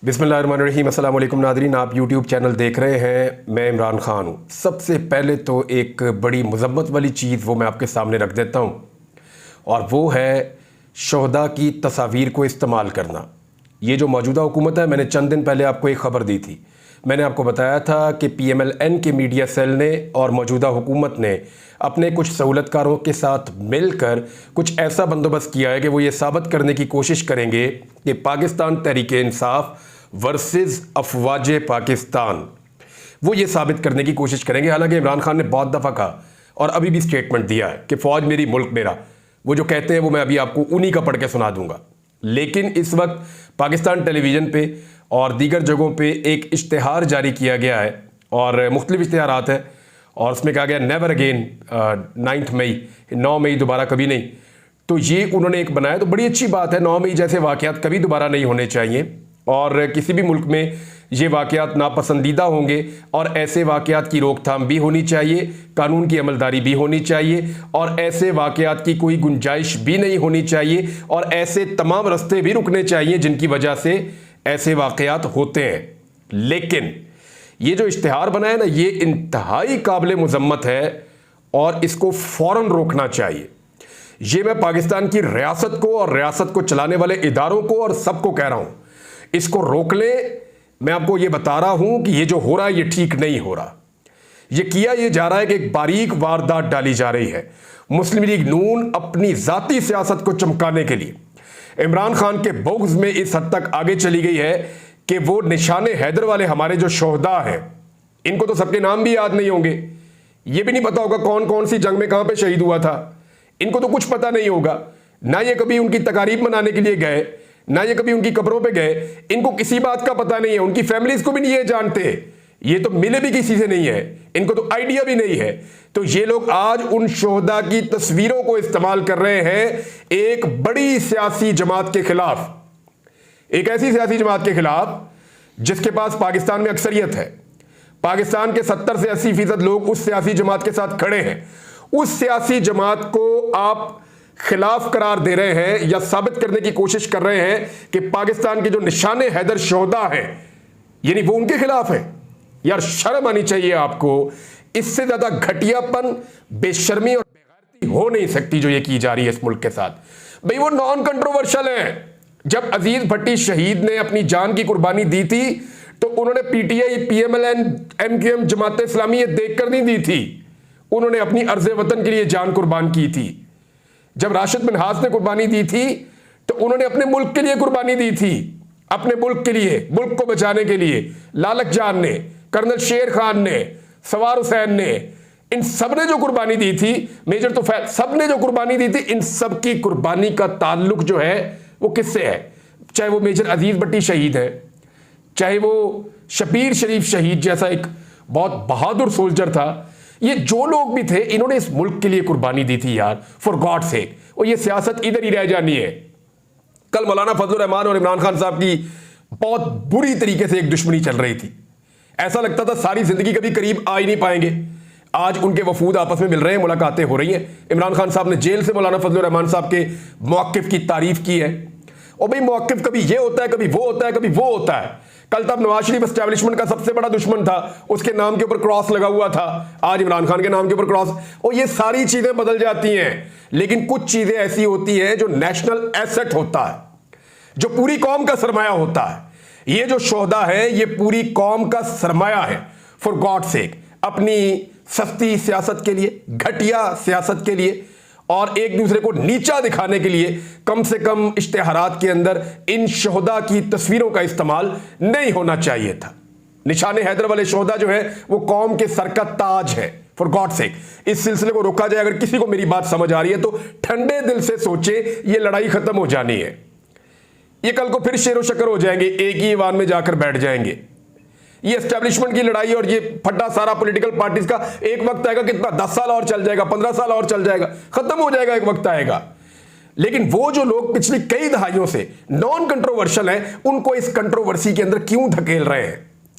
बिस्मिल्लाहिर्रहमानिर्रहीम। अस्सलाम वालेकुम नादरीन, आप यूट्यूब चैनल देख रहे हैं। मैं इमरान खान हूँ। सबसे पहले तो एक बड़ी मज़म्मत वाली चीज़ वो मैं आपके सामने रख देता हूँ, और वो है शहदा की तस्वीर को इस्तेमाल करना। ये जो मौजूदा हुकूमत है, मैंने चंद दिन पहले आपको एक ख़बर दी थी। मैंने आपको बताया था कि PMLN के मीडिया सेल ने और मौजूदा हुकूमत ने अपने कुछ सहूलतकारों के साथ मिलकर कुछ ऐसा बंदोबस्त किया है कि वो ये साबित करने की कोशिश करेंगे कि पाकिस्तान तहरीक इंसाफ वर्सेस अफवाज पाकिस्तान, वो ये साबित करने की कोशिश करेंगे। हालांकि इमरान खान ने बहुत दफ़ा कहा और अभी भी स्टेटमेंट दिया है कि फ़ौज मेरी मुल्क मेरा, वो जो कहते हैं वो मैं अभी आपको उन्हीं का पढ़ के सुना दूंगा। लेकिन इस वक्त पाकिस्तान टेलीविज़न पे और दीगर जगहों पे एक इश्तिहार जारी किया गया है, और मुख्तलिफ इश्तिहारात हैं, और उसमें कहा गया नेवर अगेन 9 मई दोबारा कभी नहीं। तो ये उन्होंने एक बनाया, तो बड़ी अच्छी बात है। 9 मई जैसे वाक़यात कभी दोबारा नहीं होने चाहिए, और किसी भी मुल्क में ये वाक़यात नापसंदीदा होंगे, और ऐसे वाक़यात की रोकथाम भी होनी चाहिए, कानून की अमलदारी भी होनी चाहिए, और ऐसे वाक़यात की कोई गुंजाइश भी नहीं होनी चाहिए, और ऐसे तमाम रास्ते भी रुकने चाहिए जिनकी वजह से ऐसे वाक़यात होते हैं। लेकिन ये जो इश्तिहार बनाया ना, ये इंतहाई काबिल मज़म्मत है और इसको फ़ौरन रोकना चाहिए। ये मैं पाकिस्तान की रियासत को और रियासत को चलाने वाले इदारों को और सबको कह रहा हूँ, इसको रोक ले। मैं आपको ये बता रहा हूं कि ये जो हो रहा है ये ठीक नहीं हो रहा। ये किया ये जा रहा है कि एक बारीक वारदात डाली जा रही है। मुस्लिम लीग नून अपनी जाती सियासत को चमकाने के लिए इमरान खान के बुग़्ज़ में इस हद तक आगे चली गई है कि वो निशाने हैदर वाले हमारे जो शोहदा हैं, इनको तो सबके नाम भी याद नहीं होंगे। ये भी नहीं पता होगा कौन कौन सी जंग में कहां पे शहीद हुआ था। इनको तो कुछ पता नहीं होगा। ना ये कभी उनकी तकारीब मनाने के लिए गए, ना ये कभी उनकी कब्रों पे गए। इनको किसी बात का पता नहीं है, उनकी फैमिलीज को भी नहीं ये जानते। ये तो मिले भी किसी से नहीं है, इनको तो आइडिया भी नहीं है। तो ये लोग आज उन शोहदा की तस्वीरों को इस्तेमाल कर रहे हैं एक बड़ी सियासी जमात के खिलाफ, एक ऐसी सियासी जमात के खिलाफ जिसके पास पाकिस्तान में अक्सरियत है। पाकिस्तान के 70 से 80% लोग उस सियासी जमात के साथ खड़े हैं। उस सियासी जमात को आप खिलाफ करार दे रहे हैं या साबित करने की कोशिश कर रहे हैं कि पाकिस्तान के जो निशाने हैदर शोहदा हैं, यानी वो उनके खिलाफ है। यार शर्म आनी चाहिए आपको। इससे ज्यादा घटियापन, बेशर्मी और बेगैरती हो नहीं सकती जो ये की जा रही है इस मुल्क के साथ। भाई वो नॉन कंट्रोवर्शियल है। जब अजीज भट्टी शहीद ने अपनी जान की कुर्बानी दी थी तो उन्होंने PTI, PMLN, MQM, Jamaat Islami ये देखकर नहीं दी थी, उन्होंने अपनी अर्ज़े वतन के लिए जान कुर्बान की थी। जब राशिद मिन्हाज ने कुर्बानी दी थी तो उन्होंने अपने मुल्क के लिए कुर्बानी दी थी, अपने मुल्क के लिए, मुल्क को बचाने के लिए। लालक जान ने, कर्नल शेर खान ने, सवार हुसैन ने, इन सब ने जो कुर्बानी दी थी, मेजर तो सब ने जो कुर्बानी दी थी, इन सब की कुर्बानी का ताल्लुक जो है वो किससे है? चाहे वो मेजर अजीज भट्टी शहीद है, चाहे वो शबीर शरीफ शहीद जैसा एक बहुत बहादुर सोल्जर था, ये जो लोग भी थे, इन्होंने इस मुल्क के लिए कुर्बानी दी थी यार, फॉर गॉड सेक। और ये सियासत इधर ही रह जानी है। कल मौलाना फजलुर रहमान और इमरान खान साहब की बहुत बुरी तरीके से एक दुश्मनी चल रही थी। ऐसा लगता था सारी जिंदगी कभी करीब आ ही नहीं पाएंगे। आज उनके वफूद आपस में मिल रहे हैं, मुलाकातें हो रही हैं। इमरान खान साहब ने जेल से मौलाना फजलुर रहमान साहब के मौक़िफ़ की तारीफ की है। और भाई मौक़िफ़ कभी ये होता है, कभी वो होता है, कभी वो होता है। कल तब नवाज शरीफ एस्टैब्लिशमेंट का सबसे बड़ा दुश्मन था, उसके नाम के ऊपर क्रॉस लगा हुआ था। आज इमरान खान के नाम के ऊपर क्रॉस। और ये सारी चीजें बदल जाती हैं, लेकिन कुछ चीजें ऐसी होती हैं जो नेशनल एसेट होता है, जो पूरी कौम का सरमाया होता है। ये जो शोहदा है ये पूरी कौम का सरमाया है, फॉर गॉड सेक। अपनी सस्ती सियासत के लिए, घटिया सियासत के लिए और एक दूसरे को नीचा दिखाने के लिए कम से कम इश्तिहारात के अंदर इन शोहदा की तस्वीरों का इस्तेमाल नहीं होना चाहिए था। निशाने हैदर वाले शोहदा जो है वो कौम के सर का ताज है, फॉर गॉड सेक। इस सिलसिले को रोका जाए। अगर किसी को मेरी बात समझ आ रही है तो ठंडे दिल से सोचे, ये लड़ाई खत्म हो जानी है। ये कल को फिर शेरो शक्कर हो जाएंगे, एक ही ईवान में जाकर बैठ जाएंगे। ये एस्टैब्लिशमेंट की लड़ाई और ये फट्टा सारा पॉलिटिकल पार्टीज का एक वक्त आएगा, कितना 10 साल और चल जाएगा, 15 साल और चल जाएगा, खत्म हो जाएगा, एक वक्त आएगा। लेकिन वो जो लोग पिछली कई दहाइयों से नॉन कंट्रोवर्शियल हैं, उनको इस कंट्रोवर्सी के अंदर क्यों धकेल रहे हैं?